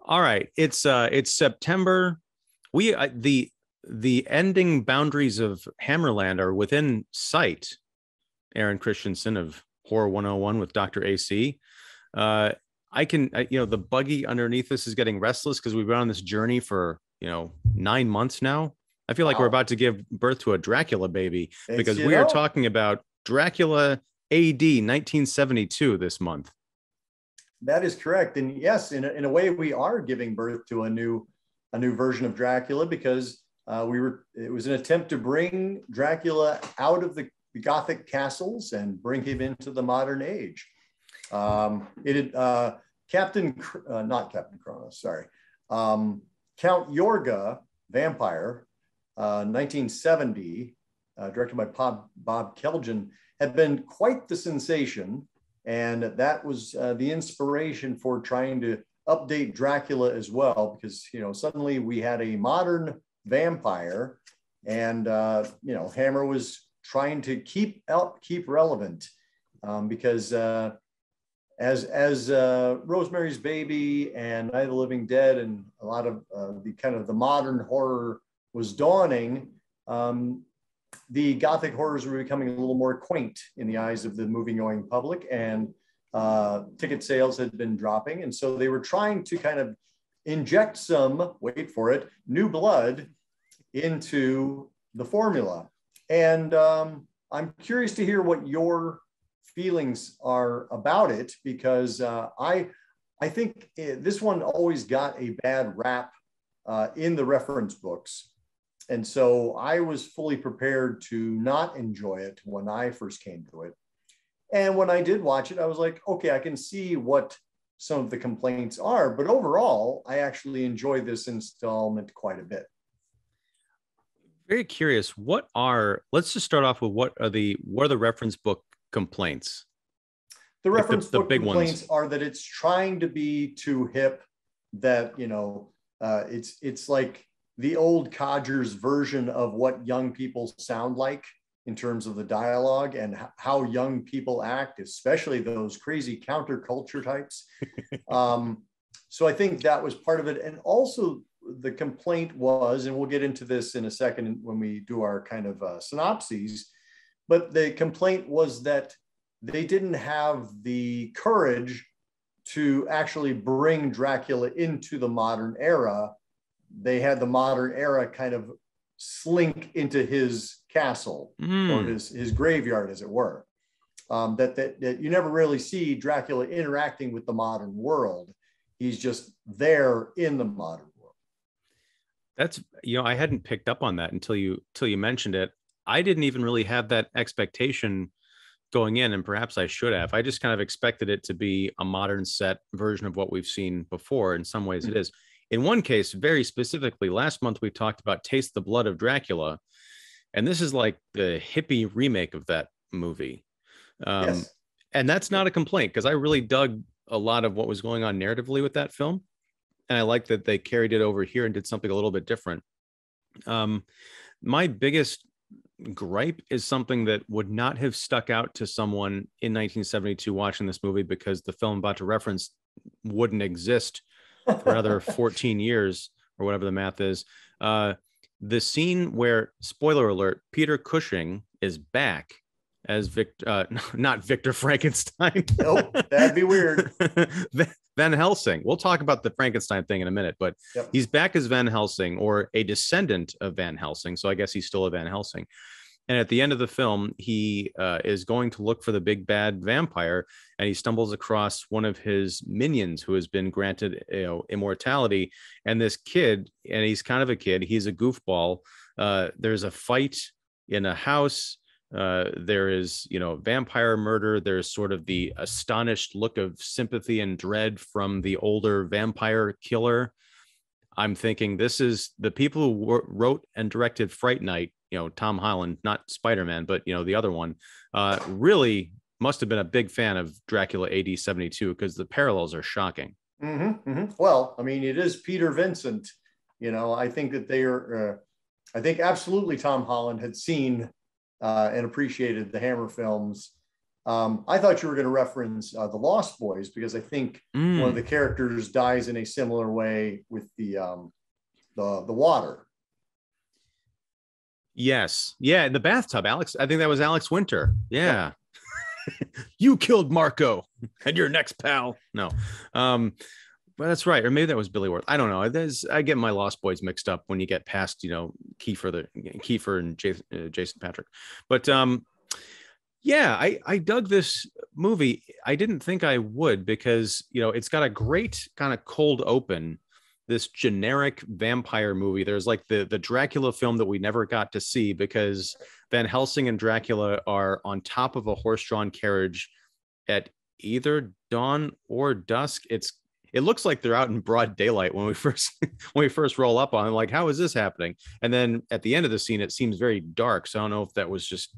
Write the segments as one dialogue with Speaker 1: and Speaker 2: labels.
Speaker 1: All right, it's September. We the ending boundaries of Hammerland are within sight. Aaron Christensen of Horror 101 with Dr. AC. The buggy underneath us is getting restless because we've been on this journey for 9 months now. I feel like we're
Speaker 2: Wow.
Speaker 1: about to give birth to a Dracula baby
Speaker 2: It's,
Speaker 1: because we are talking about Dracula A.D. 1972 this month.
Speaker 2: that is correct. And yes, in a way, we are giving birth to a new version of Dracula because it was an attempt to bring Dracula out of the Gothic castles and bring him into the modern age. Not Captain Kronos, sorry. Count Yorga, Vampire, 1970, directed by Bob Keljan, had been quite the sensation. And that was the inspiration for trying to update Dracula as well, because, suddenly we had a modern vampire and, Hammer was trying to keep relevant because as Rosemary's Baby and Night of the Living Dead and a lot of the modern horror was dawning, the Gothic horrors were becoming a little more quaint in the eyes of the movie-going public, and ticket sales had been dropping. And so they were trying to kind of inject some, wait for it, new blood into the formula. And I'm curious to hear what your feelings are about it, because I think this one always got a bad rap in the reference books. And so I was fully prepared to not enjoy it when I first came to it. And when I did watch it, I was like, okay, I can see what some of the complaints are, but overall, I actually enjoyed this installment quite a bit.
Speaker 1: Very curious. Let's just start off with what are the reference book complaints?
Speaker 2: The reference
Speaker 1: the
Speaker 2: book
Speaker 1: big
Speaker 2: complaints
Speaker 1: ones
Speaker 2: are that it's trying to be too hip, that, it's like the old codgers version of what young people sound like in terms of the dialogue and how young people act, especially those crazy counterculture types. So I think that was part of it. And also the complaint was, and we'll get into this in a second when we do our kind of synopses, but the complaint was that they didn't have the courage to actually bring Dracula into the modern era. They had the modern era kind of slink into his castle or his graveyard, as it were. That you never really see Dracula interacting with the modern world. He's just there in the modern world.
Speaker 1: That's, I hadn't picked up on that until you mentioned it. I didn't even really have that expectation going in, and perhaps I should have. I just kind of expected it to be a modern set version of what we've seen before. In some ways it is. In one case, very specifically, last month we talked about Taste the Blood of Dracula, and this is like the hippie remake of that movie.
Speaker 2: Yes.
Speaker 1: And that's not a complaint, because I really dug a lot of what was going on narratively with that film. And I like that they carried it over here and did something a little bit different. My biggest gripe is something that would not have stuck out to someone in 1972 watching this movie, because the film I'm about to reference wouldn't exist for another 14 years or whatever the math is. The scene where, spoiler alert, Peter Cushing is back as not Victor Frankenstein.
Speaker 2: Nope, that'd be weird.
Speaker 1: Van Helsing. We'll talk about the Frankenstein thing in a minute, but yep. He's back as Van Helsing, or a descendant of Van Helsing. So I guess he's still a Van Helsing. And at the end of the film, he is going to look for the big bad vampire, and he stumbles across one of his minions who has been granted immortality. And this kid, and he's kind of a kid, he's a goofball. There's a fight in a house. There is, vampire murder. There's sort of the astonished look of sympathy and dread from the older vampire killer. I'm thinking this is the people who wrote and directed Fright Night, Tom Holland, not Spider-Man, but, the other one, really must have been a big fan of Dracula A.D. 72, because the parallels are shocking.
Speaker 2: Mm-hmm, mm-hmm. Well, I mean, it is Peter Vincent. I think that they are, I think absolutely Tom Holland had seen and appreciated the Hammer films. I thought you were going to reference The Lost Boys, because I think one of the characters dies in a similar way with the water.
Speaker 1: Yes. Yeah. In the bathtub, Alex. I think that was Alex Winter. Yeah. You killed Marco and your next pal. No. But that's right. Or maybe that was Billy Worth. I don't know. I get my Lost Boys mixed up when you get past, Kiefer and Jason Patrick. But yeah, I dug this movie. I didn't think I would, because, it's got a great kind of cold open, this generic vampire movie. There's like the Dracula film that we never got to see, because Van Helsing and Dracula are on top of a horse-drawn carriage at either dawn or dusk. It looks like they're out in broad daylight when we first roll up on it. Like, how is this happening? And then at the end of the scene, it seems very dark. So I don't know if that was just,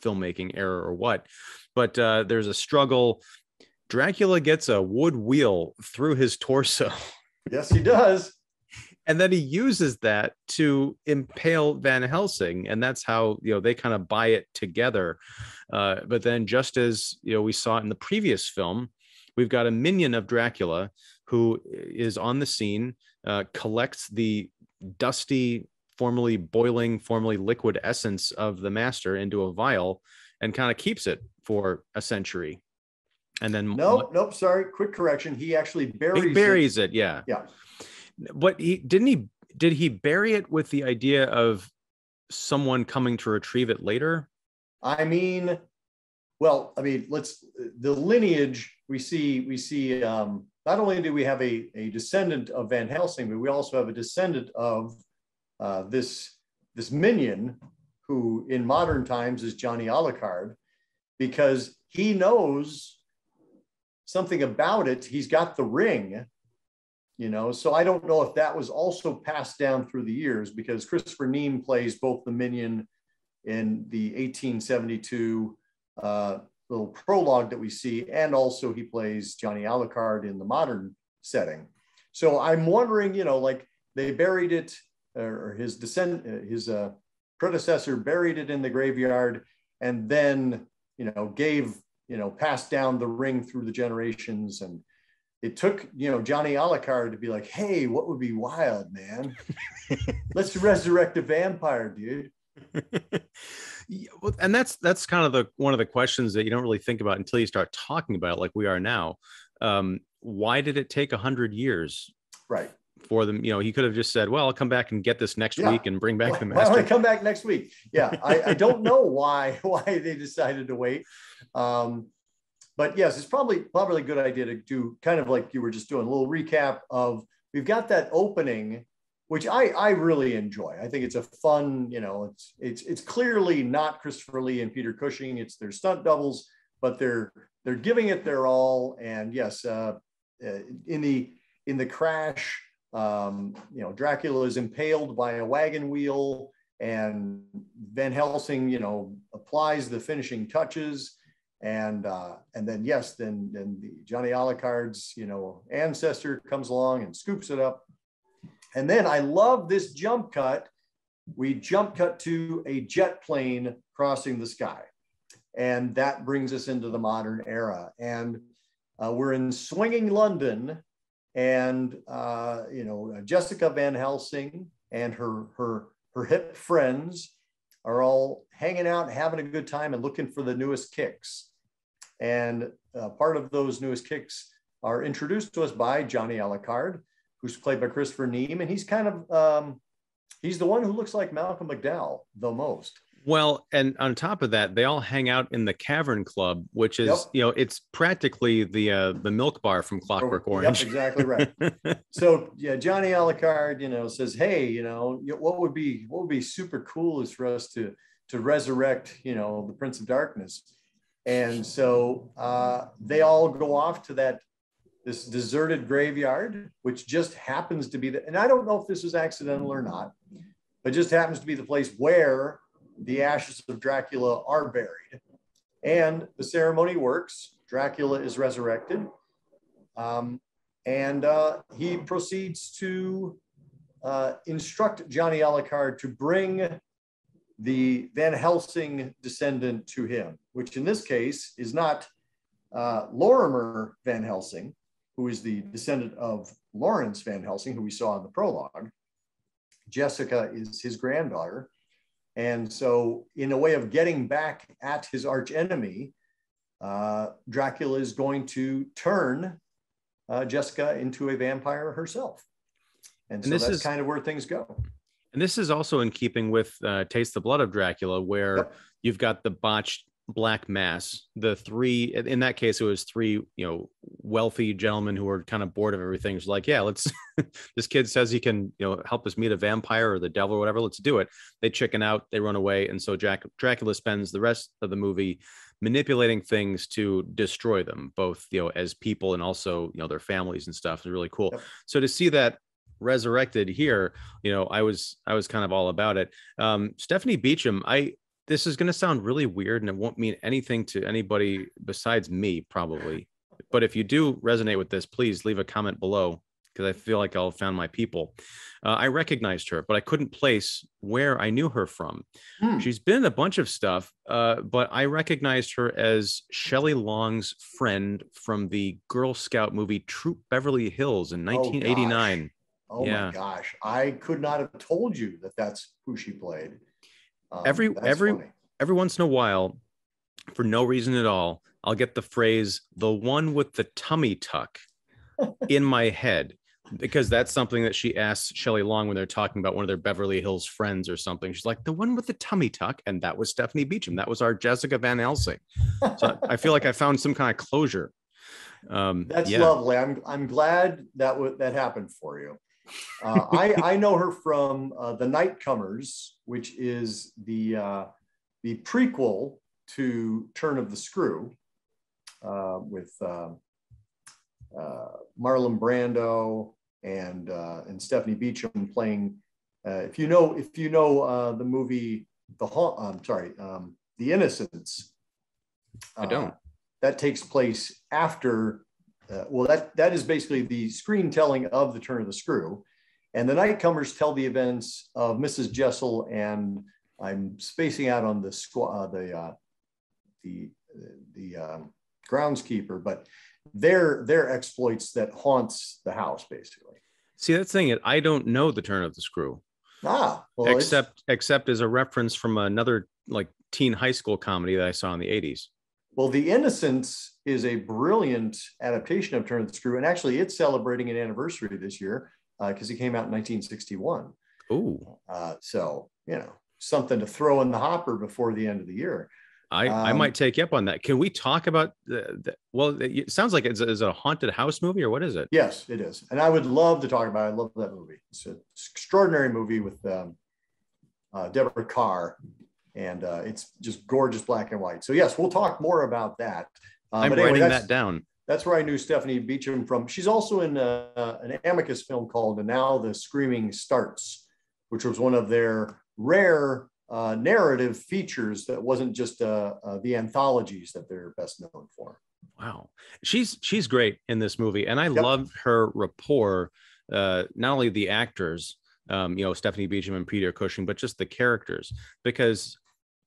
Speaker 1: filmmaking error or what, but there's a struggle. Dracula gets a wood wheel through his torso.
Speaker 2: Yes, he does.
Speaker 1: And then he uses that to impale Van Helsing. And that's how, they kind of buy it together. But then, just as, we saw in the previous film, we've got a minion of Dracula who is on the scene, collects the dusty, formerly boiling, formerly liquid essence of the master into a vial and kind of keeps it for a century. And then
Speaker 2: nope, sorry, quick correction. He actually
Speaker 1: buries it. Yeah.
Speaker 2: Yeah.
Speaker 1: But did he bury it with the idea of someone coming to retrieve it later?
Speaker 2: The lineage we see not only do we have a descendant of Van Helsing, but we also have a descendant of this minion, who in modern times is Johnny Alucard, because he knows something about it. He's got the ring, so I don't know if that was also passed down through the years, because Christopher Neame plays both the minion in the 1872 little prologue that we see, and also he plays Johnny Alucard in the modern setting. So I'm wondering, like, they buried it, or his predecessor buried it in the graveyard, and then passed down the ring through the generations. And it took Johnny Alucard to be like, hey, what would be wild, man? Let's resurrect a vampire, dude.
Speaker 1: And that's kind of one of the questions that you don't really think about until you start talking about it, like we are now. Why did it take 100 years?
Speaker 2: Right.
Speaker 1: For them, he could have just said, well, I'll come back and get this next week and bring back the master.
Speaker 2: Why don't I come back next week? Yeah, I don't know why they decided to wait. But yes, it's probably a good idea to do, kind of like you were just doing, a little recap of, we've got that opening, which I really enjoy. I think it's a fun, it's clearly not Christopher Lee and Peter Cushing. It's their stunt doubles, but they're giving it their all. And yes, in the crash, Dracula is impaled by a wagon wheel, and Van Helsing, applies the finishing touches. And then the Johnny Alucard's, ancestor comes along and scoops it up. And then I love this jump cut. We jump cut to a jet plane crossing the sky. And that brings us into the modern era. And we're in swinging London, and Jessica Van Helsing and her hip friends are all hanging out, having a good time, and looking for the newest kicks. And part of those newest kicks are introduced to us by Johnny Alucard, who's played by Christopher Neame, and he's kind of he's the one who looks like Malcolm McDowell the most.
Speaker 1: Well, and on top of that, they all hang out in the Cavern Club, which is, it's practically the Milk Bar from Clockwork Orange.
Speaker 2: Yep, exactly right. So yeah, Johnny Alucard, says, hey, what would be super cool is for us to resurrect, the Prince of Darkness. And so they all go off to this deserted graveyard, which just happens to be and I don't know if this was accidental or not, but just happens to be the place where the ashes of Dracula are buried. And the ceremony works. Dracula is resurrected. And he proceeds to instruct Johnny Alucard to bring the Van Helsing descendant to him, which in this case is not Lorimer Van Helsing, who is the descendant of Lawrence Van Helsing, who we saw in the prologue. Jessica is his granddaughter. And so in a way of getting back at his archenemy, Dracula is going to turn Jessica into a vampire herself. And so that's kind of where things go.
Speaker 1: And this is also in keeping with Taste the Blood of Dracula, where you've got the botched black mass. The three, in that case, it was three, wealthy gentlemen who were kind of bored of everything. It's like, yeah, let's, this kid says he can, help us meet a vampire or the devil or whatever. Let's do it. They chicken out, they run away. And so Dracula spends the rest of the movie manipulating things to destroy them, both, as people and also, their families and stuff. Is really cool. Yep. So to see that resurrected here, I was kind of all about it. Stephanie Beacham, this is going to sound really weird and it won't mean anything to anybody besides me, probably. But if you do resonate with this, please leave a comment below, because I feel like I'll found my people. I recognized her, but I couldn't place where I knew her from. She's been in a bunch of stuff, but I recognized her as Shelley Long's friend from the Girl Scout movie Troop Beverly Hills in 1989.
Speaker 2: Oh my gosh. I could not have told you that that's who she played.
Speaker 1: Every once in a while, for no reason at all, I'll get the phrase "the one with the tummy tuck" in my head, because that's something that she asks Shelley Long when they're talking about one of their Beverly Hills friends or something. She's like, "the one with the tummy tuck," and that was Stephanie Beacham. That was our Jessica Van Helsing. So I feel like I found some kind of closure.
Speaker 2: That's lovely. I'm glad that happened for you. I know her from The Nightcomers, which is the prequel to Turn of the Screw, with Marlon Brando and Stephanie Beacham playing. If you know the movie The Innocents,
Speaker 1: I don't.
Speaker 2: That takes place after. That is basically the screen telling of the Turn of the Screw, and the Nightcomers tell the events of Mrs. Jessel, and I'm spacing out on the groundskeeper, but their exploits that haunts the house basically.
Speaker 1: See, that's the thing. I don't know the Turn of the Screw.
Speaker 2: Well,
Speaker 1: except as a reference from another like teen high school comedy that I saw in the 80s.
Speaker 2: Well, The Innocents is a brilliant adaptation of Turn of the Screw, and actually it's celebrating an anniversary this year because it came out in 1961.
Speaker 1: Ooh.
Speaker 2: So, something to throw in the hopper before the end of the year.
Speaker 1: I might take you up on that. Can we talk about well, it sounds like it's a haunted house movie, or what is it?
Speaker 2: Yes, it is. And I would love to talk about it. I love that movie. It's an extraordinary movie with Deborah Carr. And it's just gorgeous black and white. So yes, we'll talk more about that.
Speaker 1: I'm writing that down.
Speaker 2: That's where I knew Stephanie Beacham from. She's also in an Amicus film called "And Now the Screaming Starts," which was one of their rare narrative features that wasn't just the anthologies that they're best known for.
Speaker 1: Wow, she's great in this movie, and I love her rapport. Not only the actors, Stephanie Beacham and Peter Cushing, but just the characters, because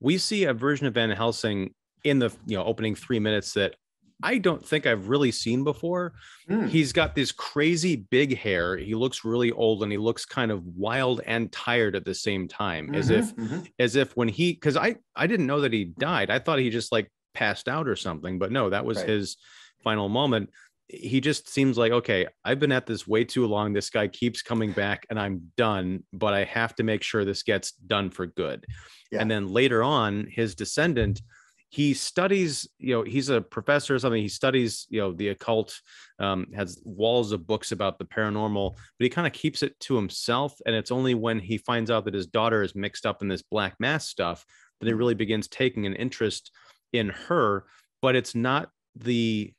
Speaker 1: we see a version of Van Helsing in the opening 3 minutes that I don't think I've really seen before. He's got this crazy big hair. He looks really old, and he looks kind of wild and tired at the same time, as if when because I didn't know that he died. I thought he just like passed out or something, but no, that was his final moment. He just seems like, okay, I've been at this way too long. This guy keeps coming back and I'm done, but I have to make sure this gets done for good. Yeah. And then later on, his descendant, he studies, he's a professor or something. He studies, the occult, has walls of books about the paranormal, but he kind of keeps it to himself. And it's only when he finds out that his daughter is mixed up in this black mass stuff that he really begins taking an interest in her. But it's not the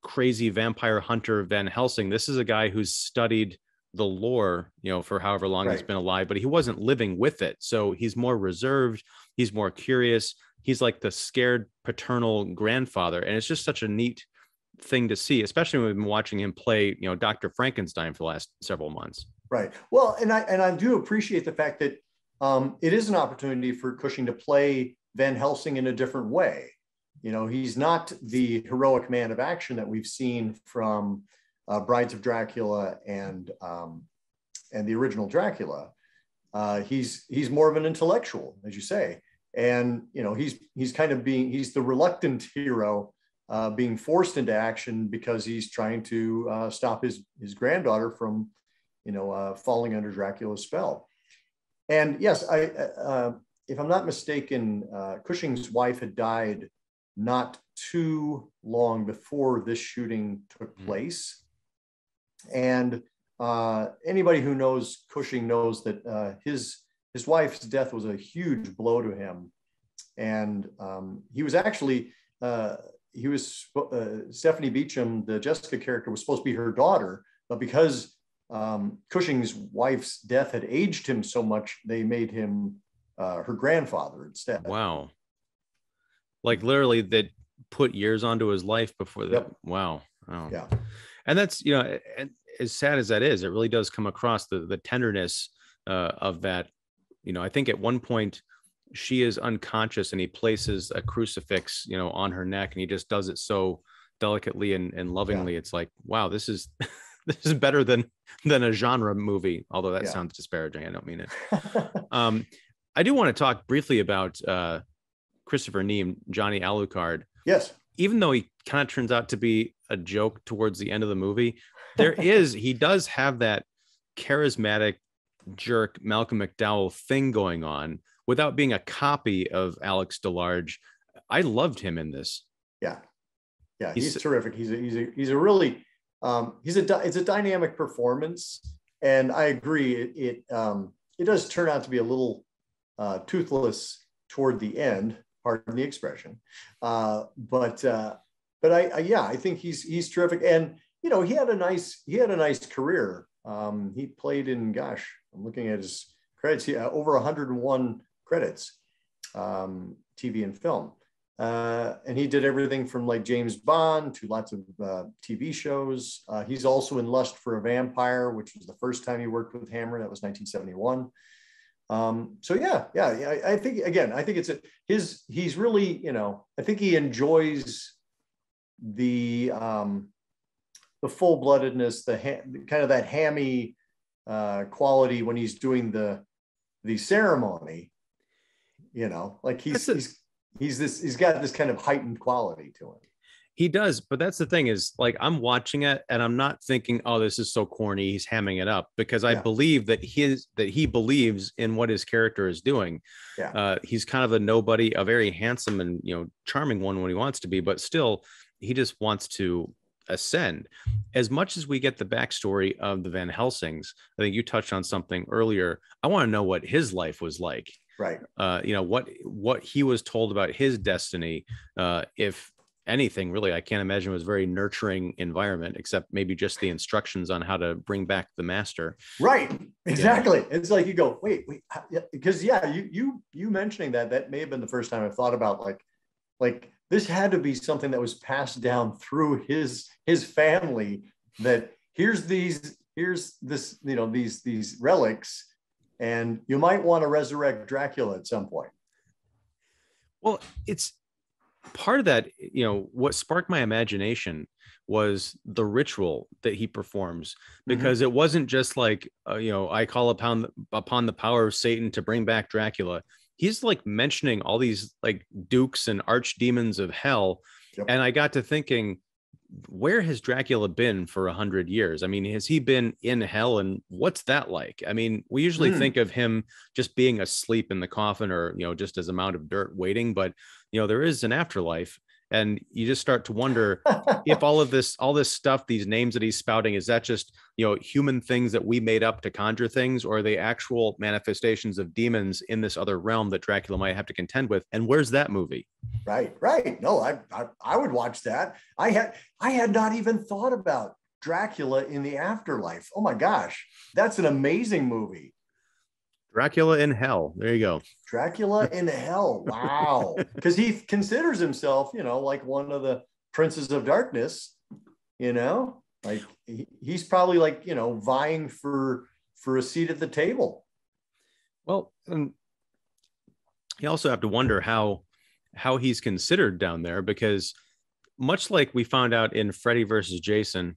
Speaker 1: crazy vampire hunter Van Helsing. This is a guy who's studied the lore, for however long he's been alive, but he wasn't living with it. So he's more reserved. He's more curious. He's like the scared paternal grandfather. And it's just such a neat thing to see, especially when we've been watching him play, Dr. Frankenstein for the last several months.
Speaker 2: Right. Well, and I do appreciate the fact that it is an opportunity for Cushing to play Van Helsing in a different way. You know, he's not the heroic man of action that we've seen from Brides of Dracula and the original Dracula. He's more of an intellectual, as you say, and you know he's kind of he's the reluctant hero being forced into action because he's trying to stop his granddaughter from falling under Dracula's spell. And yes, if I'm not mistaken, Cushing's wife had died not too long before this shooting took place. And anybody who knows Cushing knows that his wife's death was a huge blow to him. And he was actually, Stephanie Beacham, the Jessica character, was supposed to be her daughter, but because Cushing's wife's death had aged him so much, they made him her grandfather instead.
Speaker 1: Wow. Like literally that put years onto his life before that. Yep. Wow. Oh. Yeah. And that's, and as sad as that is, it really does come across the tenderness of that. I think at one point she is unconscious and he places a crucifix, on her neck, and he just does it so delicately and lovingly. Yeah. It's like, wow, this is this is better than a genre movie, although that sounds disparaging. I don't mean it. I do want to talk briefly about Christopher Neame, Johnny Alucard.
Speaker 2: Yes.
Speaker 1: Even though he kind of turns out to be a joke towards the end of the movie, he does have that charismatic jerk Malcolm McDowell thing going on without being a copy of Alex DeLarge. I loved him in this. Yeah. Yeah. He's
Speaker 2: terrific. He's a really, it's a dynamic performance. And I agree. It does turn out to be a little toothless toward the end, pardon the expression. But I think he's terrific. And, he had a nice career. He played in, I'm looking at his credits, over 101 credits, TV and film. And he did everything from like James Bond to lots of TV shows. He's also in Lust for a Vampire, which was the first time he worked with Hammer. That was 1971. I think he's really, I think he enjoys the full-bloodedness, kind of that hammy quality when he's doing the ceremony, like he's got this kind of heightened quality to him.
Speaker 1: He does, but that's the thing is, like, I'm watching it and I'm not thinking, oh, this is so corny, he's hamming it up, because I believe that he believes in what his character is doing. Yeah. He's kind of a nobody, a very handsome and charming one when he wants to be, but still he just wants to ascend. As much as we get the backstory of the Van Helsings, I think you touched on something earlier. I want to know what his life was like.
Speaker 2: Right.
Speaker 1: What he was told about his destiny, if anything, really. I can't imagine it was a very nurturing environment, except maybe just the instructions on how to bring back the master.
Speaker 2: Right. Exactly. Yeah. It's like you go, wait, because you mentioning that may have been the first time I've thought about like this had to be something that was passed down through his family, that here's this, these relics, and you might want to resurrect Dracula at some point.
Speaker 1: Well, it's part of that, what sparked my imagination was the ritual that he performs, because it wasn't just like, I call upon the power of Satan to bring back Dracula. He's like mentioning all these like dukes and archdemons of hell. Yep. And I got to thinking, where has Dracula been for 100 years? I mean, has he been in hell, and what's that like? I mean, we usually think of him just being asleep in the coffin, or, just as a mound of dirt waiting, but there is an afterlife. And you just start to wonder if all this stuff, these names that he's spouting, is that just, human things that we made up to conjure things, or are they actual manifestations of demons in this other realm that Dracula might have to contend with? And where's that movie?
Speaker 2: Right. No, I would watch that. I had not even thought about Dracula in the afterlife. Oh my gosh, that's an amazing movie.
Speaker 1: Dracula in Hell. There you go.
Speaker 2: Dracula in Hell. Wow. Because he considers himself, like one of the princes of darkness, like he's probably like, vying for a seat at the table.
Speaker 1: Well, and you also have to wonder how he's considered down there, because much like we found out in Freddy versus Jason,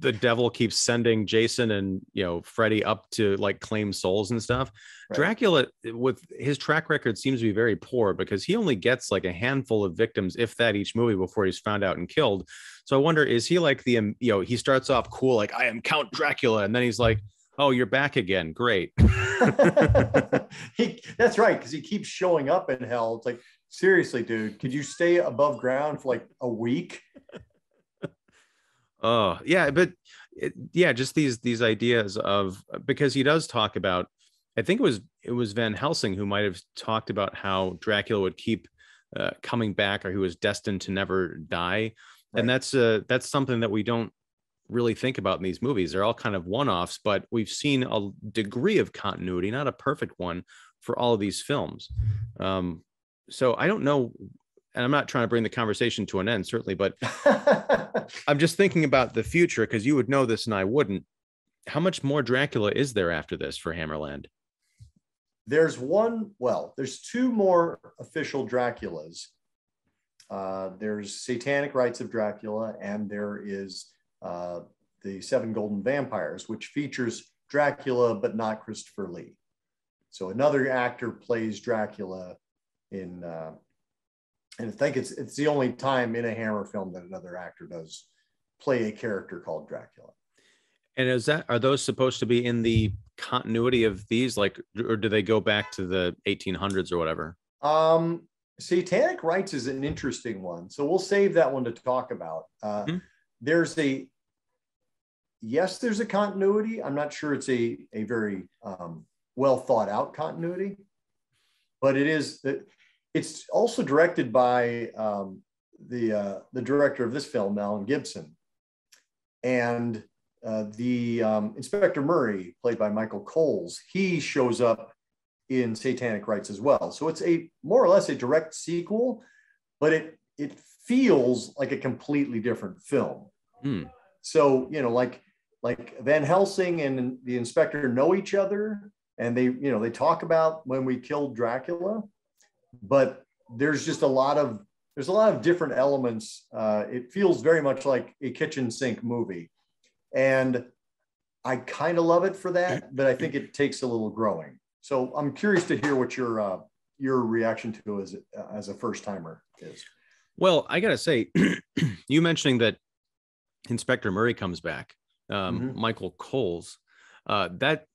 Speaker 1: the devil keeps sending Jason and Freddy up to like claim souls and stuff. Right. Dracula, with his track record, seems to be very poor, because he only gets like a handful of victims, if that, each movie before he's found out and killed. So I wonder, is he like he starts off cool, like, I am Count Dracula, and then he's like, oh, you're back again, great.
Speaker 2: That's right, because he keeps showing up in hell. It's like, seriously, dude, could you stay above ground for like a week?
Speaker 1: Oh yeah, but just these ideas of, because he does talk about, I think it was Van Helsing who might have talked about how Dracula would keep coming back, or he was destined to never die. Right. And that's something that we don't really think about in these movies. They're all kind of one-offs, but we've seen a degree of continuity, not a perfect one, for all of these films. So I don't know. And I'm not trying to bring the conversation to an end, certainly, but I'm just thinking about the future, because you would know this and I wouldn't. How much more Dracula is there after this for Hammerland?
Speaker 2: There's two more official Draculas. There's Satanic Rites of Dracula, and there is the Seven Golden Vampires, which features Dracula, but not Christopher Lee. So another actor plays Dracula in... and I think it's the only time in a Hammer film that another actor does play a character called Dracula.
Speaker 1: And are those supposed to be in the continuity of these, like, or do they go back to the 1800s or whatever?
Speaker 2: Satanic Rites is an interesting one, so we'll save that one to talk about. There's a continuity. I'm not sure it's a very well thought out continuity, but it is that. It's also directed by the director of this film, Alan Gibson, and the Inspector Murray, played by Michael Coles. He shows up in Satanic Rites as well. So it's a more or less a direct sequel, but it feels like a completely different film. So like Van Helsing and the Inspector know each other, and they talk about when we killed Dracula. But there's just a lot of different elements. It feels very much like a kitchen sink movie, and I kind of love it for that, but I think it takes a little growing. So I'm curious to hear what your reaction to as a first timer is.
Speaker 1: Well, I gotta say, you mentioning that Inspector Murray comes back, Michael Coles, that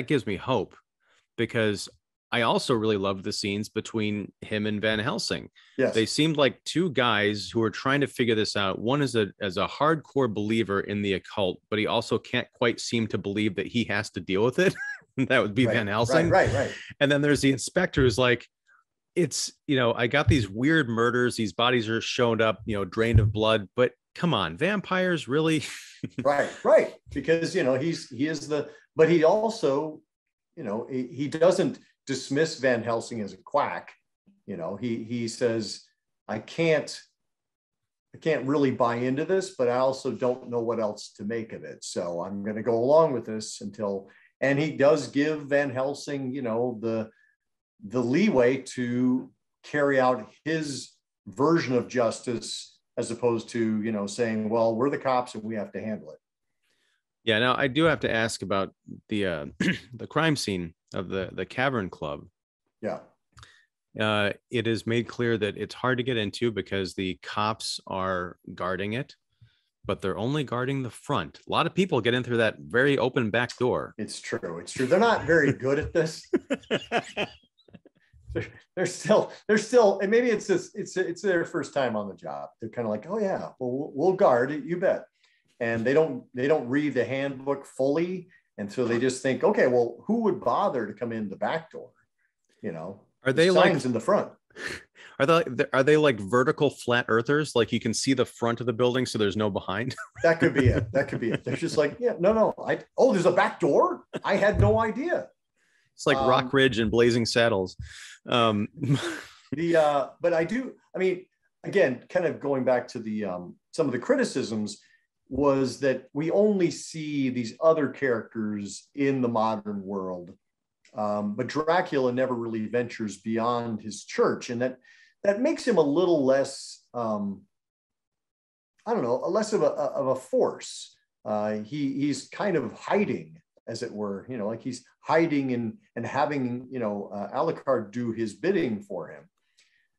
Speaker 1: gives me hope, because I also really loved the scenes between him and Van Helsing. Yes. They seemed like two guys who were trying to figure this out. One is a hardcore believer in the occult, but he also can't quite seem to believe that he has to deal with it. That would be Van Helsing. Right. And then there's the inspector who's like, it's, I got these weird murders. These bodies are shown up, drained of blood, but come on, vampires, really?
Speaker 2: Right. Because, but he also, he doesn't dismiss Van Helsing as a quack. He says, I can't really buy into this, but I also don't know what else to make of it. So I'm going to go along with this and he does give Van Helsing, the leeway to carry out his version of justice, as opposed to, saying, well, we're the cops and we have to handle it.
Speaker 1: Yeah, now I do have to ask about the the crime scene of the Cavern Club.
Speaker 2: Yeah.
Speaker 1: It is made clear that it's hard to get into because the cops are guarding it, but they're only guarding the front. A lot of people get in through that very open back door.
Speaker 2: It's true. They're not very good at this. They're still, and maybe it's their first time on the job. They're kind of like, oh yeah, well, we'll guard it, you bet. And they don't read the handbook fully. And so they just think, okay, well, who would bother to come in the back door?
Speaker 1: Are they
Speaker 2: signs in the front?
Speaker 1: Are they like vertical flat earthers? Like you can see the front of the building, so there's no behind.
Speaker 2: That could be it. They're just like, yeah, no. There's a back door. I had no idea.
Speaker 1: It's like Rock Ridge and Blazing Saddles.
Speaker 2: But I do. I mean, again, kind of going back to the some of the criticisms was that we only see these other characters in the modern world But Dracula never really ventures beyond his church, and that makes him a little less, I don't know, less of a force. He's kind of hiding, as it were, like he's hiding and having, Alucard do his bidding for him.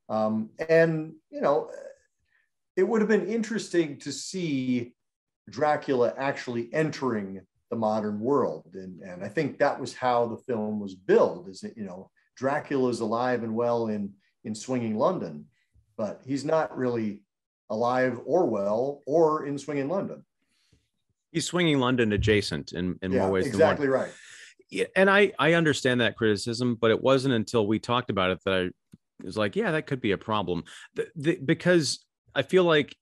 Speaker 2: And it would have been interesting to see Dracula actually entering the modern world. And I think that was how the film was billed, is that, Dracula is alive and well in swinging London, but he's not really alive or well or in swinging London.
Speaker 1: He's swinging London adjacent in more ways
Speaker 2: exactly
Speaker 1: than one.
Speaker 2: Right.
Speaker 1: Yeah, and I understand that criticism, but it wasn't until we talked about it that I was like, yeah, that could be a problem. Because I feel like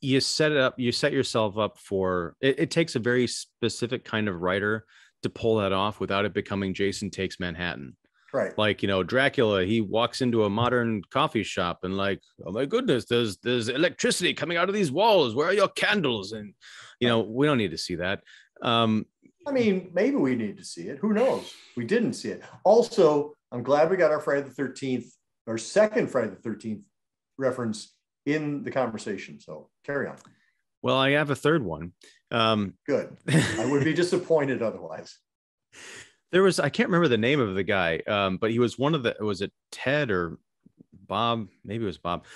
Speaker 1: you set yourself up for it. It takes a very specific kind of writer to pull that off without it becoming Jason Takes Manhattan.
Speaker 2: Right.
Speaker 1: Like, Dracula, he walks into a modern coffee shop and like, oh my goodness, there's electricity coming out of these walls. Where are your candles? And, we don't need to see that.
Speaker 2: I mean, maybe we need to see it. Who knows? We didn't see it. Also, I'm glad we got our Friday the 13th, or second Friday the 13th reference in the conversation. So carry on.
Speaker 1: Well, I have a third one.
Speaker 2: Good. I would be disappointed otherwise.
Speaker 1: There was, I can't remember the name of the guy, but he was was it Ted or Bob? Maybe it was Bob.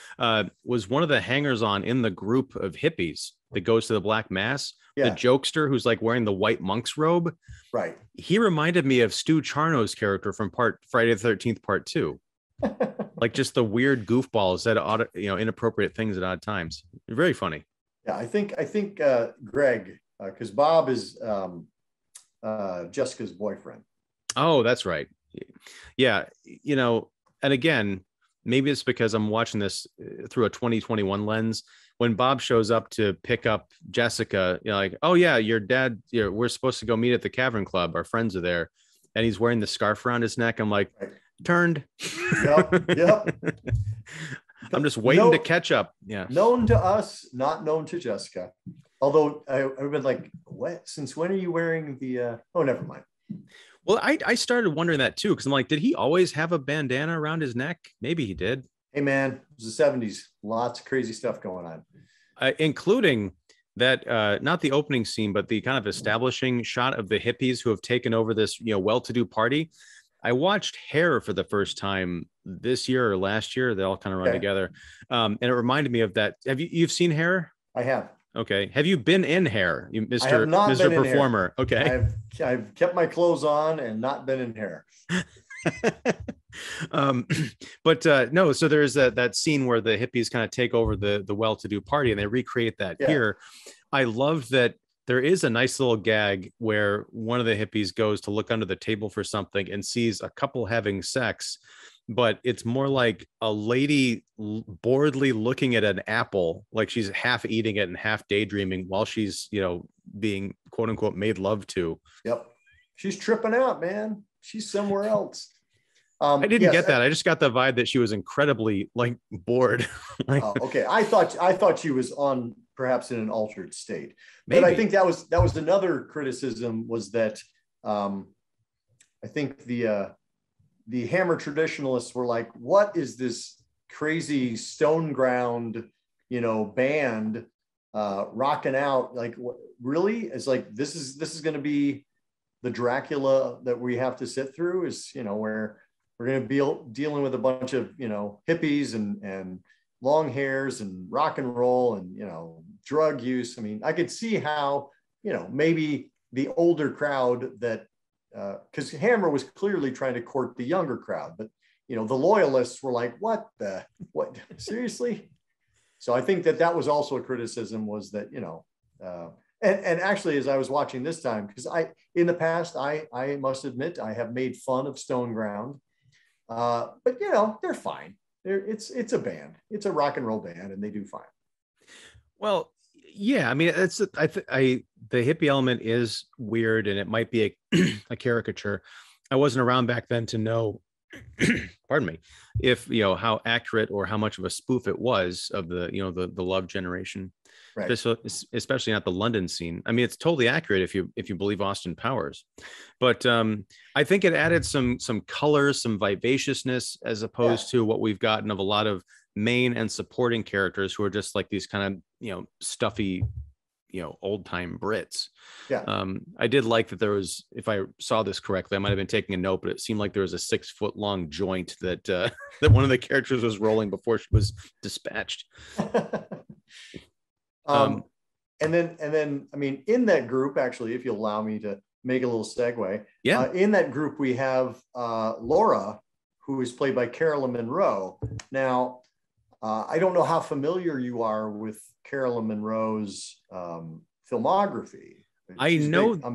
Speaker 1: Was one of the hangers-on in the group of hippies that goes to the Black Mass. Yeah. The jokester who's like wearing the white monk's robe.
Speaker 2: Right.
Speaker 1: He reminded me of Stu Charno's character from Friday the 13th Part 2. Like just the weird goofballs that inappropriate things at odd times. Very funny.
Speaker 2: Yeah, I think Greg, because Bob is Jessica's boyfriend.
Speaker 1: Oh, that's right. Yeah, and again, maybe it's because I'm watching this through a 2021 lens. When Bob shows up to pick up Jessica, like, oh yeah, your dad, we're supposed to go meet at the Cavern Club. Our friends are there. And he's wearing the scarf around his neck. I'm like, right. Turned.
Speaker 2: Yep.
Speaker 1: I'm just waiting to catch up. Yeah.
Speaker 2: Known to us, not known to Jessica. Although I've been like, what? Since when are you wearing the, oh, never mind.
Speaker 1: Well, I started wondering that too, because I'm like, did he always have a bandana around his neck? Maybe he did.
Speaker 2: Hey man, it was the 70s. Lots of crazy stuff going on.
Speaker 1: Including that, not the opening scene, but the kind of establishing shot of the hippies who have taken over this, well-to-do party. I watched Hair for the first time this year or last year. They all kind of run together. And it reminded me of that. You've seen Hair?
Speaker 2: I have.
Speaker 1: Okay. Have you been in Hair, Mr. Performer? Okay.
Speaker 2: I've kept my clothes on and not been in Hair.
Speaker 1: But no, so there's that scene where the hippies kind of take over the well-to-do party, and they recreate that here. I love that there is a nice little gag where one of the hippies goes to look under the table for something and sees a couple having sex, but it's more like a lady boredly looking at an apple, like she's half eating it and half daydreaming while she's, being quote unquote made love to.
Speaker 2: Yep. She's tripping out, man. She's somewhere else.
Speaker 1: I didn't get that. I just got the vibe that she was incredibly bored.
Speaker 2: Okay. I thought she was on perhaps in an altered state. Maybe. But I think that was another criticism, was that I think the Hammer traditionalists were like, what is this crazy stone ground, band rocking out? Like, what, really? It's like, this is going to be the Dracula that we have to sit through, is, where we're going to be dealing with a bunch of, hippies and long hairs and rock and roll and, drug use. I mean, I could see how, maybe the older crowd that, because Hammer was clearly trying to court the younger crowd, but, the loyalists were like, what, seriously? So I think that was also a criticism, was that, and actually, as I was watching this time, because in the past, I must admit, I have made fun of Stone Ground, but they're fine. It's a band. It's a rock and roll band, and they do fine.
Speaker 1: Well, yeah. I mean, the hippie element is weird, and it might be a caricature. I wasn't around back then to know, pardon me, if how accurate or how much of a spoof it was of the the Love generation.
Speaker 2: Right.
Speaker 1: especially not the London scene. I mean, it's totally accurate if you believe Austin Powers, but I think it added some color, some vivaciousness, as opposed to what we've gotten of a lot of main and supporting characters who are just like these kind of, stuffy, old time Brits.
Speaker 2: Yeah.
Speaker 1: I did like that there was, if I saw this correctly, I might have been taking a note, but it seemed like there was a 6-foot long joint that that one of the characters was rolling before she was dispatched.
Speaker 2: And then, I mean, in that group, actually, if you'll allow me to make a little segue, in that group, we have Laura, who is played by Carolyn Monroe. Now, I don't know how familiar you are with Carolyn Monroe's filmography.
Speaker 1: I know the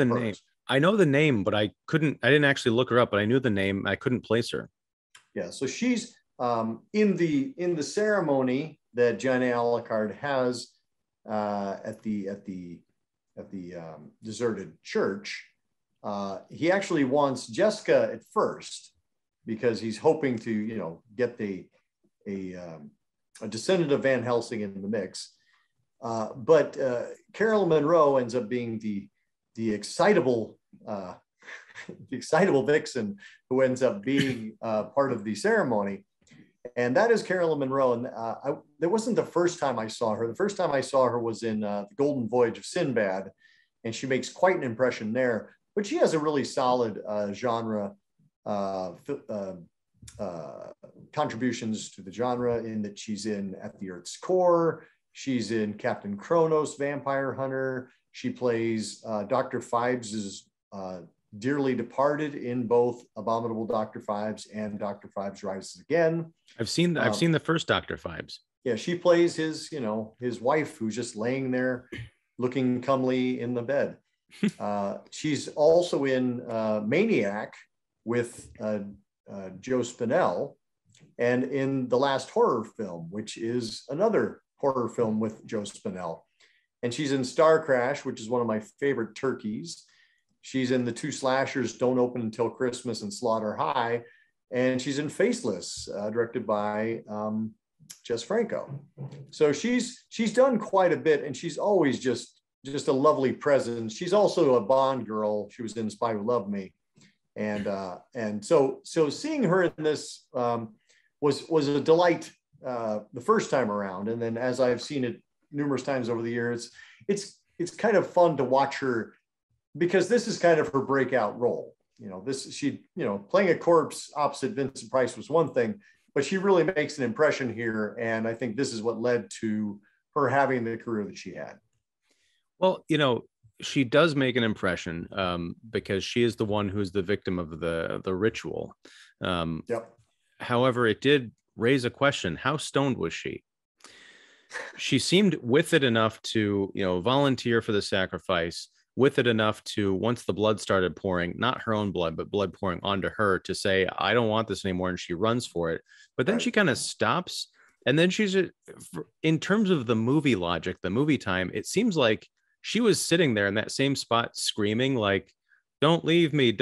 Speaker 1: name. I know the name, but I didn't actually look her up, but I knew the name. I couldn't place her. Yeah.
Speaker 2: So she's in the ceremony that John Alucard has at the deserted church. He actually wants Jessica at first because he's hoping to, get a descendant of Van Helsing in the mix. But Carolyn Monroe ends up being the excitable vixen who ends up being part of the ceremony. And that is Carolyn Monroe. And that wasn't the first time I saw her. The first time I saw her was in The Golden Voyage of Sinbad, and she makes quite an impression there. But she has a really solid genre contributions to the genre in that she's in At the Earth's Core. She's in Captain Kronos, Vampire Hunter. She plays Dr. Phibes' dearly departed in both Abominable Dr. Phibes and Dr. Phibes Rises Again.
Speaker 1: I've seen the first Dr. Phibes.
Speaker 2: Yeah, she plays his wife who's just laying there looking comely in the bed. She's also in Maniac with Joe Spinell, and in The Last Horror Film, which is another horror film with Joe Spinell. And she's in Star Crash, which is one of my favorite turkeys. She's in the 2 slashers, Don't Open Until Christmas and Slaughter High. And she's in Faceless, directed by Jess Franco. So she's done quite a bit, and she's always just a lovely presence. She's also a Bond girl. She was in Spy Who Loved Me. And so seeing her in this was a delight the first time around. And then as I've seen it numerous times over the years, it's kind of fun to watch her, because this is kind of her breakout role. Playing a corpse opposite Vincent Price was one thing, but she really makes an impression here. And I think this is what led to her having the career that she had.
Speaker 1: Well, she does make an impression because she is the one who's the victim of the ritual.
Speaker 2: Yep.
Speaker 1: However, it did raise a question. How stoned was she? She seemed with it enough to, volunteer for the sacrifice, with it enough to, once the blood started pouring, not her own blood, but blood pouring onto her, to say, I don't want this anymore. And she runs for it. But then she kind of stops. And then she's, in terms of the movie logic, the movie time, it seems like she was sitting there in that same spot screaming, like, don't leave me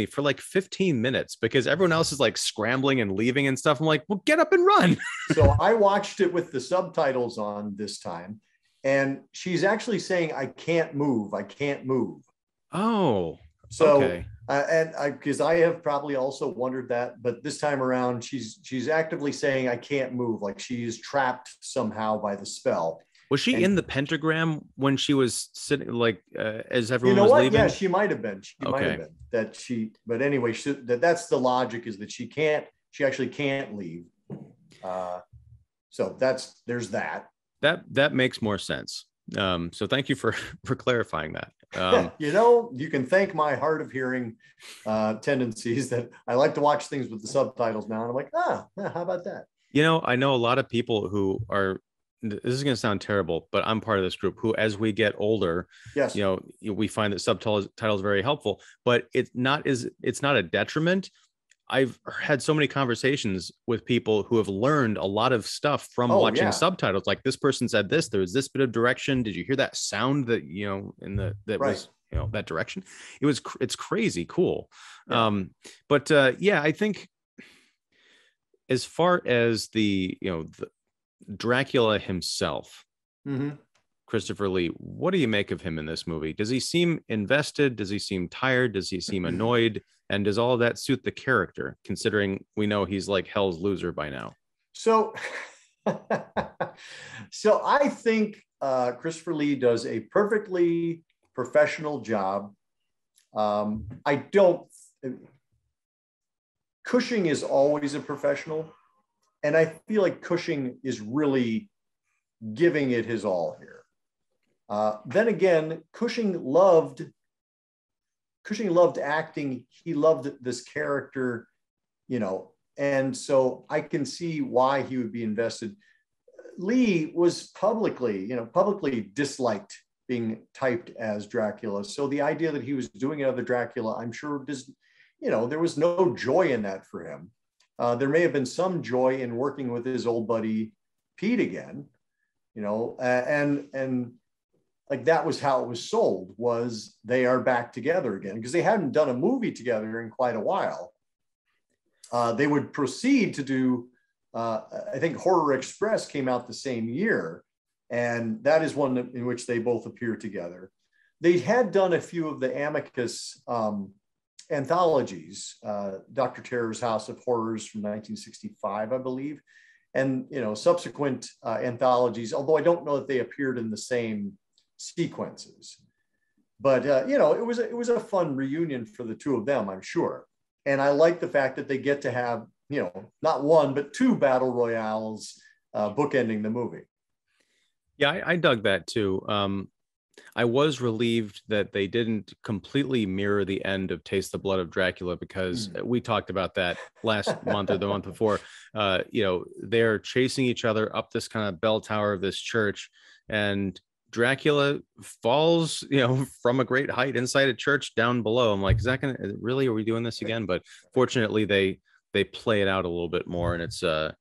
Speaker 1: for like 15 minutes, because everyone else is like scrambling and leaving and stuff. I'm like, well, get up and run.
Speaker 2: So I watched it with the subtitles on this time, and she's actually saying, I can't move.
Speaker 1: Oh,
Speaker 2: so,
Speaker 1: okay.
Speaker 2: Because I have probably also wondered that, but this time around, she's actively saying, I can't move. Like she is trapped somehow by the spell.
Speaker 1: Was she in the pentagram when she was sitting, like, as everyone was leaving?
Speaker 2: Yeah, she might have been. Might have been. But anyway, that's the logic, is that she actually can't leave. So there's that.
Speaker 1: That makes more sense. So thank you for clarifying that.
Speaker 2: You can thank my hard of hearing tendencies that I like to watch things with the subtitles now. And I'm like, how about that?
Speaker 1: I know a lot of people who are, this is going to sound terrible, but I'm part of this group who, as we get older,
Speaker 2: yes,
Speaker 1: we find that subtitles very helpful, but it's not a detriment. I've had so many conversations with people who have learned a lot of stuff from watching subtitles. Like, this person said this, there was this bit of direction. Did you hear that sound that, was, that direction? It's crazy cool. Yeah. I think as far as the Dracula himself,
Speaker 2: Mm-hmm.
Speaker 1: Christopher Lee. What do you make of him in this movie? Does he seem invested? Does he seem tired? Does he seem annoyed? And does all of that suit the character, considering we know he's like hell's loser by now?
Speaker 2: So, so I think Christopher Lee does a perfectly professional job. I don't. Cushing is always a professional, and I feel like Cushing is really giving it his all here. Then again, Cushing loved acting. He loved this character, you know, and so I can see why he would be invested. Lee was publicly disliked being typed as Dracula. So the idea that he was doing another Dracula, I'm sure there was no joy in that for him. There may have been some joy in working with his old buddy Pete again, and like that was how it was sold, was they are back together again, because they hadn't done a movie together in quite a while. They would proceed to do, I think Horror Express came out the same year, and that is one in which they both appear together. They had done a few of the Amicus anthologies, Dr. Terror's House of Horrors from 1965, I believe, and subsequent anthologies, although I don't know that they appeared in the same sequences. But it was a fun reunion for the two of them, I'm sure. And I like the fact that they get to have not one but two battle royales bookending the movie.
Speaker 1: Yeah, I dug that too. I was relieved that they didn't completely mirror the end of Taste the Blood of Dracula, because we talked about that last month or the month before. They're chasing each other up this kind of bell tower of this church, and Dracula falls, from a great height inside a church down below. I'm like, is that gonna really? Are we doing this again? But fortunately, they play it out a little bit more, and it's a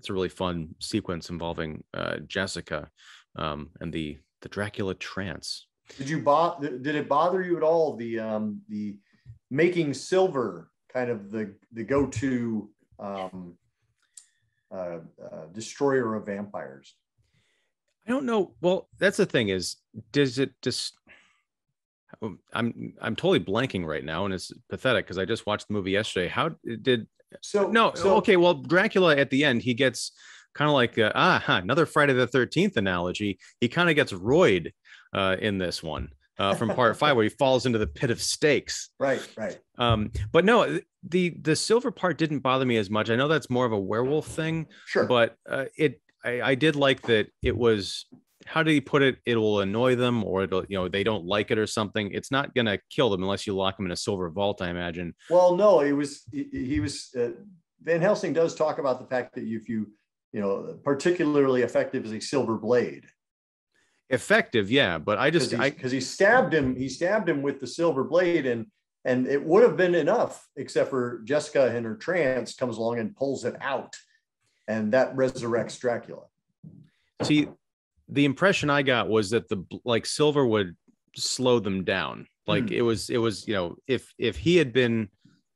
Speaker 1: really fun sequence involving Jessica and the Dracula trance.
Speaker 2: Did it bother you at all, the making silver kind of the go-to destroyer of vampires?
Speaker 1: I don't know. Well, that's the thing, is, does it just, I'm totally blanking right now, and it's pathetic because I just watched the movie yesterday. Okay, well, Dracula at the end, he gets kind of like another Friday the 13th analogy. He kind of gets roid in this one from part 5, where he falls into the pit of stakes.
Speaker 2: Right.
Speaker 1: But no, the silver part didn't bother me as much. I know that's more of a werewolf thing.
Speaker 2: Sure.
Speaker 1: But I did like that it was, how did he put it? It will annoy them, or it'll, they don't like it or something. It's not going to kill them unless you lock them in a silver vault, I imagine.
Speaker 2: Well, no, he was Van Helsing does talk about the fact that if you particularly effective is a silver blade.
Speaker 1: Effective, yeah, but because
Speaker 2: he stabbed him with the silver blade, and it would have been enough, except for Jessica in her trance comes along and pulls it out, and that resurrects Dracula.
Speaker 1: See, the impression I got was that the silver would slow them down. It was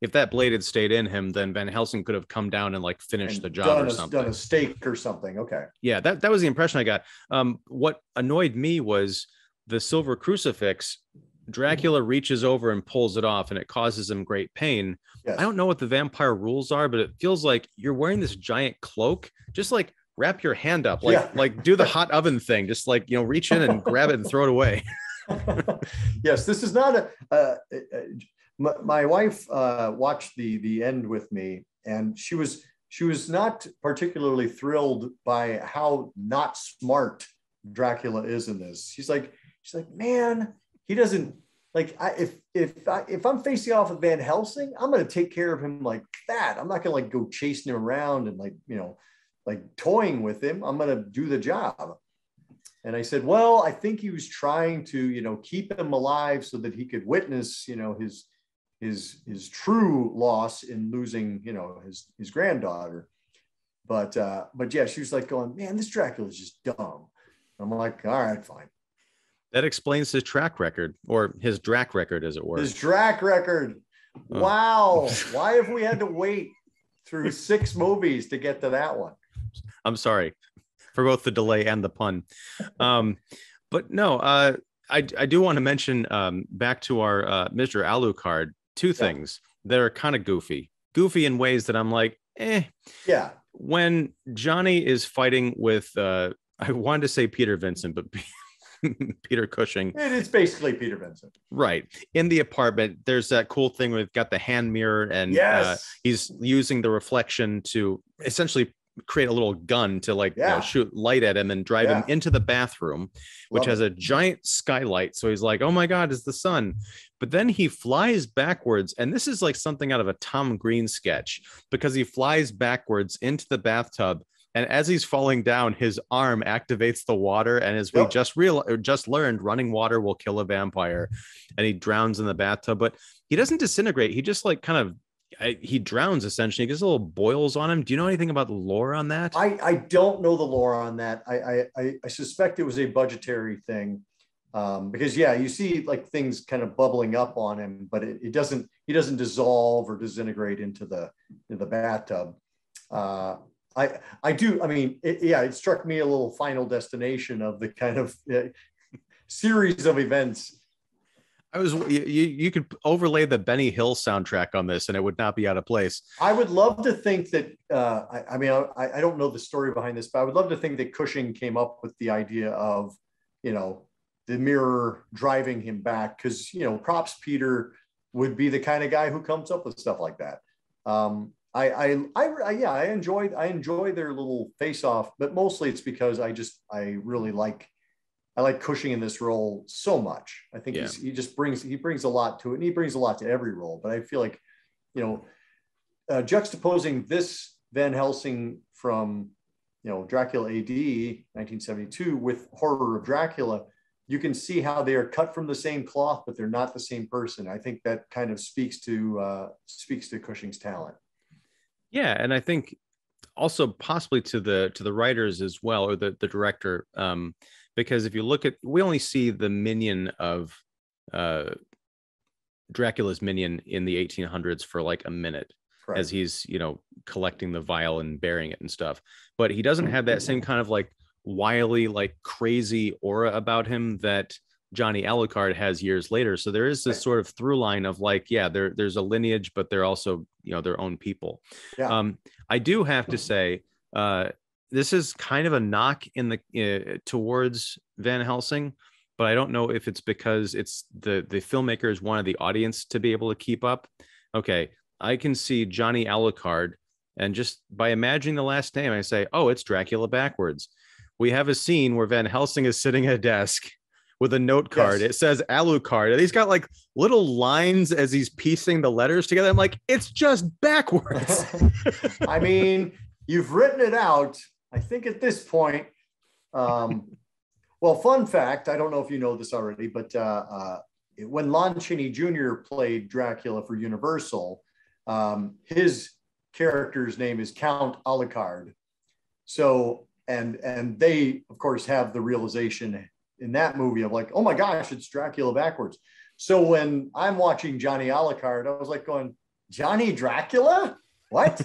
Speaker 1: if that blade had stayed in him, then Van Helsing could have come down and finished the job or something.
Speaker 2: Done a stake or something. Okay.
Speaker 1: Yeah, that was the impression I got. What annoyed me was the silver crucifix. Dracula reaches over and pulls it off, and it causes him great pain. Yes. I don't know what the vampire rules are, but it feels like you're wearing this giant cloak. Just wrap your hand up, do the hot oven thing. Just reach in and grab it and throw it away.
Speaker 2: Yes, this is not my wife watched the end with me, and she was not particularly thrilled by how not smart Dracula is in this. She's like, man, he doesn't if I'm facing off with Van Helsing, I'm going to take care of him like that. I'm not going to go chasing him around and toying with him. I'm going to do the job. And I said, well, I think he was trying to, keep him alive so that he could witness, his true loss in losing, his granddaughter. But yeah, she was going, man, this Dracula is just dumb. I'm like, all right, fine.
Speaker 1: That explains his track record, or his Drac record, as it were.
Speaker 2: His Drac record. Oh. Wow. Why have we had to wait through 6 movies to get to that one?
Speaker 1: I'm sorry. for both the delay and the pun. But no, I do want to mention back to our Mr. Alucard, two things that are kind of goofy in ways that I'm like,
Speaker 2: Yeah.
Speaker 1: When Johnny is fighting with, I wanted to say Peter Vincent, but Peter Cushing.
Speaker 2: It's basically Peter Vincent.
Speaker 1: Right. In the apartment, there's that cool thing where we've got the hand mirror, and he's using the reflection to essentially create a little gun to like shoot light at him and drive him into the bathroom, which has a giant skylight. So he's like, oh my God, it's the sun. But then he flies backwards. And this is like something out of a Tom Green sketch, because he flies backwards into the bathtub. And as he's falling down, his arm activates the water. And as we just learned, running water will kill a vampire. And he drowns in the bathtub. But he doesn't disintegrate. He just like kind of, he drowns essentially. He gets little boils on him. Do you know anything about the lore on that?
Speaker 2: I don't know the lore on that. I suspect it was a budgetary thing, because you see like things kind of bubbling up on him, but he doesn't dissolve or disintegrate into the bathtub. It struck me a little Final Destination of the kind of series of events. You could overlay the Benny Hill soundtrack on this and it would not be out of place. I would love to think that, I don't know the story behind this, but I would love to think that Cushing came up with the idea of, the mirror driving him back, because, props Peter would be the kind of guy who comes up with stuff like that. I enjoy their little face off, but mostly it's because I really like Cushing in this role so much. I think he brings a lot to it, and he brings a lot to every role. But I feel like, juxtaposing this Van Helsing from, Dracula A.D. 1972 with Horror of Dracula, you can see how they are cut from the same cloth, but they're not the same person. I think that kind of speaks to Cushing's talent.
Speaker 1: Yeah, and I think also possibly to the writers as well, or the director, because if you look at, we only see the minion of Dracula's minion in the 1800s for like a minute, as he's collecting the vial and burying it and stuff, but he doesn't have that same kind of like wily, like crazy aura about him that Johnny Alucard has years later. So there is this sort of through line of like, there's a lineage, but they're also, their own people. I do have to say, this is kind of a knock in the towards Van Helsing, but I don't know if it's because it's the filmmakers wanted the audience to be able to keep up. Okay, I can see Johnny Alucard, and just by imagining the last name, I say, oh, it's Dracula backwards. We have a scene where Van Helsing is sitting at a desk with a note card. It says Alucard, and he's got like little lines as he's piecing the letters together. I'm like, it's just backwards.
Speaker 2: I mean, you've written it out. I think at this point, well, fun fact, I don't know if you know this already, but when Lon Chaney Jr. played Dracula for Universal, his character's name is Count Alucard. So, and they, of course, have the realization in that movie of like, oh my gosh, it's Dracula backwards. So when I'm watching Johnny Alucard, I was like going, Johnny Dracula? What?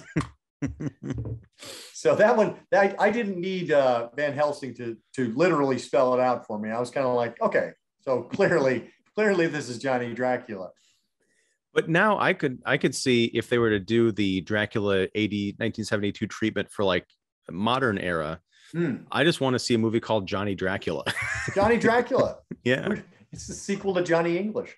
Speaker 2: So that one, I didn't need Van Helsing to literally spell it out for me. I was kind of like, okay, so clearly this is Johnny Dracula.
Speaker 1: But now I could see if they were to do the Dracula AD 1972 treatment for like modern era. I just want to see a movie called Johnny Dracula.
Speaker 2: Johnny Dracula.
Speaker 1: Yeah.
Speaker 2: It's the sequel to Johnny English.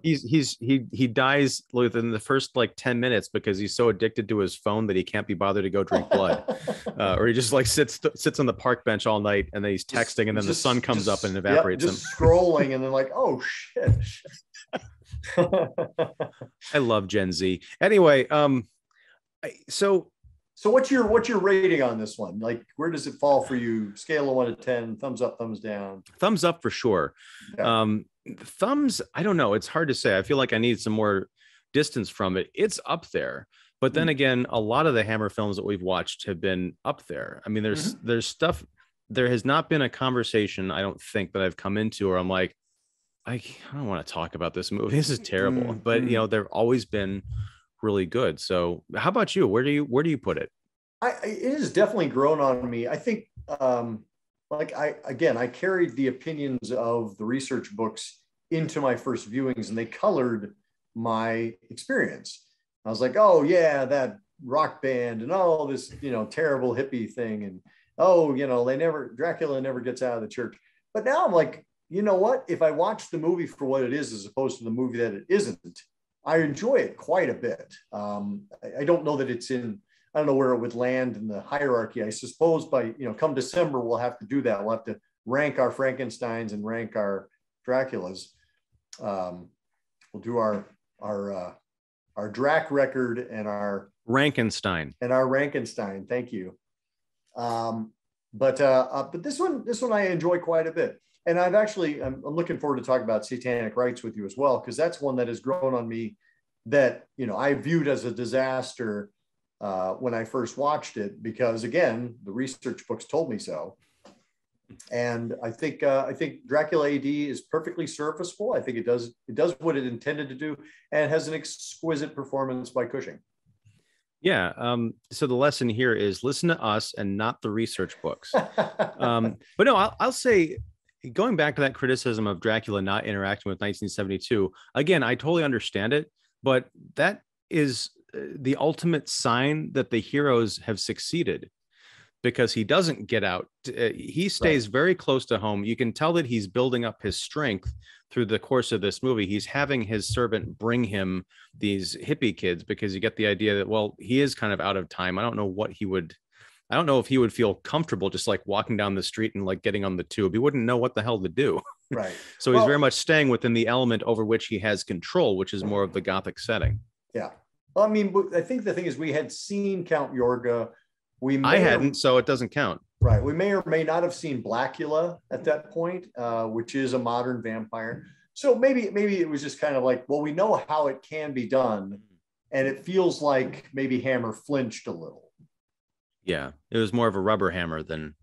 Speaker 1: He dies within the first like 10 minutes because he's so addicted to his phone that he can't be bothered to go drink blood. Or he just like sits on the park bench all night, and then he's texting, and then the sun comes up and evaporates him.
Speaker 2: Scrolling, and then like, oh shit.
Speaker 1: I love Gen Z. Anyway, so
Speaker 2: what's your rating on this one? Like, where does it fall for you? Scale of 1 to 10, thumbs up, thumbs down?
Speaker 1: Thumbs up for sure. Okay. Thumbs, I don't know. It's hard to say. I feel like I need some more distance from it. It's up there. But then again, a lot of the Hammer films that we've watched have been up there. I mean, there's stuff, there has not been a conversation, I don't think, that I've come into where I'm like, I don't want to talk about this movie. This is terrible. But they've always been really good. So how about you? Where do you put it?
Speaker 2: It has definitely grown on me. I think like I carried the opinions of the research books into my first viewings, and they colored my experience. I was like, oh yeah, that rock band and all this, terrible hippie thing. And oh, Dracula never gets out of the church. But now I'm like, you know what? If I watch the movie for what it is, as opposed to the movie that it isn't, I enjoy it quite a bit. I don't know that I don't know where it would land in the hierarchy. I suppose by, come December, we'll have to do that. We'll have to rank our Frankensteins and rank our Draculas. We'll do our Drac record and our
Speaker 1: Rankenstein.
Speaker 2: Thank you. But this one I enjoy quite a bit. And I'm looking forward to talking about Satanic Rites with you as well, because that's one that has grown on me that, I viewed as a disaster when I first watched it, because again, the research books told me so. And I think Dracula A.D. is perfectly serviceable. I think it does what it intended to do, and it has an exquisite performance by Cushing.
Speaker 1: Yeah. So the lesson here is listen to us and not the research books. But no, I'll say, going back to that criticism of Dracula not interacting with 1972, again, I totally understand it, but that is the ultimate sign that the heroes have succeeded, because he doesn't get out. He stays very close to home. You can tell that he's building up his strength through the course of this movie. He's having his servant bring him these hippie kids, because you get the idea that, well, he is kind of out of time. I don't know if he would feel comfortable just like walking down the street and like getting on the tube. He wouldn't know what the hell to do.
Speaker 2: Right.
Speaker 1: So he's very much staying within the element over which he has control, which is more of the Gothic setting.
Speaker 2: Yeah. Well, I mean, I think the thing is, we had seen Count Yorga.
Speaker 1: I hadn't, so it doesn't count.
Speaker 2: Right. We may or may not have seen Blackula at that point, which is a modern vampire. So maybe it was just kind of like, well, we know how it can be done. And it feels like maybe Hammer flinched a little.
Speaker 1: Yeah. It was more of a rubber hammer than.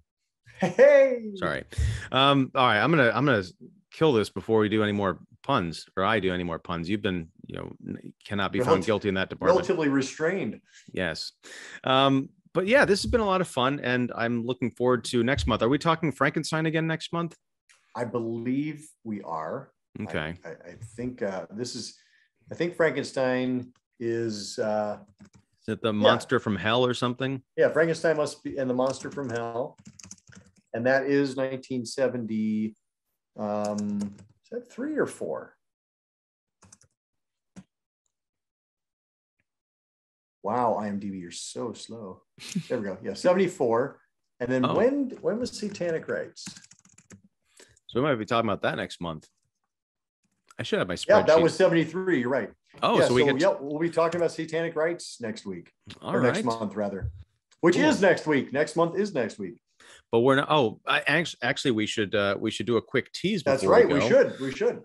Speaker 2: Hey.
Speaker 1: Sorry. All right. I'm gonna kill this before we do any more puns, or I do any more puns. You've been, cannot be found guilty in that department.
Speaker 2: Relatively restrained.
Speaker 1: Yes. But yeah, this has been a lot of fun, and I'm looking forward to next month. Are we talking Frankenstein again next month?
Speaker 2: I believe we are.
Speaker 1: Okay.
Speaker 2: I think I think Frankenstein is. Is
Speaker 1: it the Monster from Hell or something?
Speaker 2: Yeah, Frankenstein must be, and the Monster from Hell, and that is 1970. Is that 3 or 4? Wow, IMDb, you're so slow. There we go. Yeah, 74. And then when was Satanic Rites?
Speaker 1: So we might be talking about that next month. I should have my spreadsheet.
Speaker 2: Yeah, that was 73. You're right.
Speaker 1: Oh,
Speaker 2: yeah,
Speaker 1: so
Speaker 2: we'll be talking about Satanic Rites next week. Next month, rather. Which is next week. Next month is next week.
Speaker 1: But we're not. Oh, actually, we should do a quick tease.
Speaker 2: That's right. We should.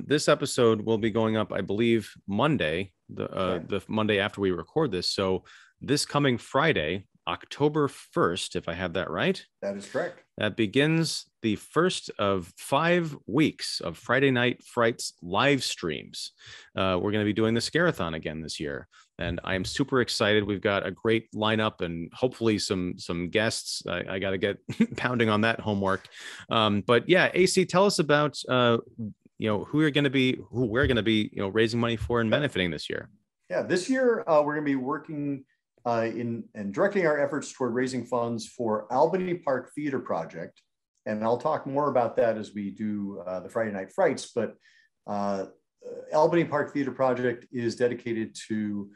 Speaker 1: This episode will be going up, I believe, Monday, the Monday after we record this. So this coming Friday, October 1st, if I have that right.
Speaker 2: That is correct.
Speaker 1: That begins the first of 5 weeks of Friday Night Frights live streams. We're going to be doing the Scare-a-Thon again this year, and I am super excited. We've got a great lineup and hopefully some guests. I got to get pounding on that homework. But yeah, AC, tell us about who we're going to be raising money for and benefiting this year.
Speaker 2: Yeah, this year we're going to be working in and directing our efforts toward raising funds for Albany Park Theatre project. And I'll talk more about that as we do the Friday Night Frights, but Albany Park Theatre project is dedicated to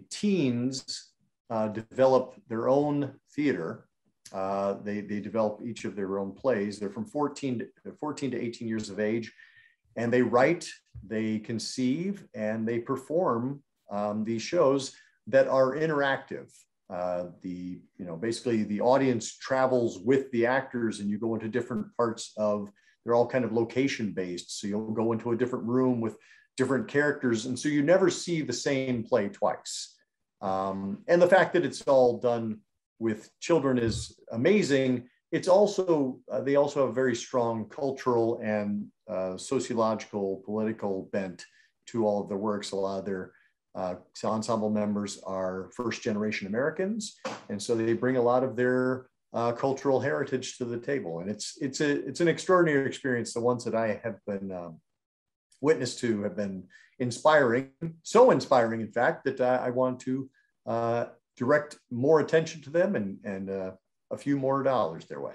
Speaker 2: teens develop their own theater. They develop each of their own plays. They're from 14 to 18 years of age, and they write, they conceive, and they perform these shows that are interactive. Basically the audience travels with the actors, and you go into different parts of, they're all kind of location based. So you'll go into a different room with different characters. And so you never see the same play twice. And the fact that it's all done with children is amazing. It's also, they also have a very strong cultural and sociological, political bent to all of their works. A lot of their ensemble members are first-generation Americans, and so they bring a lot of their cultural heritage to the table. And it's an extraordinary experience. The ones that I have been witness to have been inspiring, so inspiring, in fact, that I want to direct more attention to them and a few more dollars their way.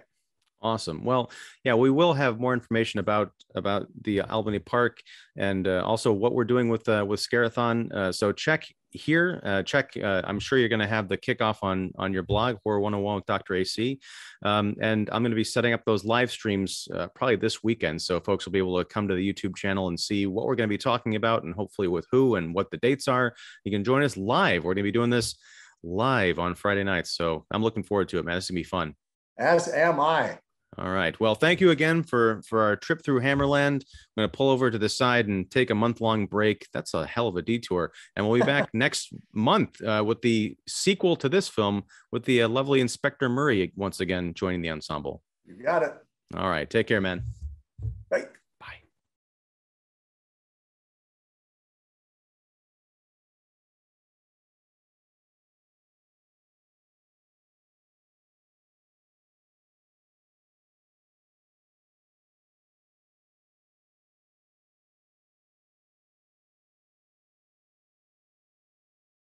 Speaker 1: Awesome. Well, yeah, we will have more information about the Albany Park and also what we're doing with Scare-a-Thon. So check here. I'm sure you're going to have the kickoff on your blog, Horror 101 with Dr. AC. And I'm going to be setting up those live streams probably this weekend. So folks will be able to come to the YouTube channel and see what we're going to be talking about and hopefully with who and what the dates are. You can join us live. We're going to be doing this live on Friday nights. So I'm looking forward to it, man. This is going to be fun.
Speaker 2: As am I.
Speaker 1: All right. Well, thank you again for our trip through Hammerland. I'm going to pull over to the side and take a month-long break. That's a hell of a detour. And we'll be back next month with the sequel to this film with the lovely Inspector Murray once again joining the ensemble.
Speaker 2: You got it.
Speaker 1: All right. Take care, man.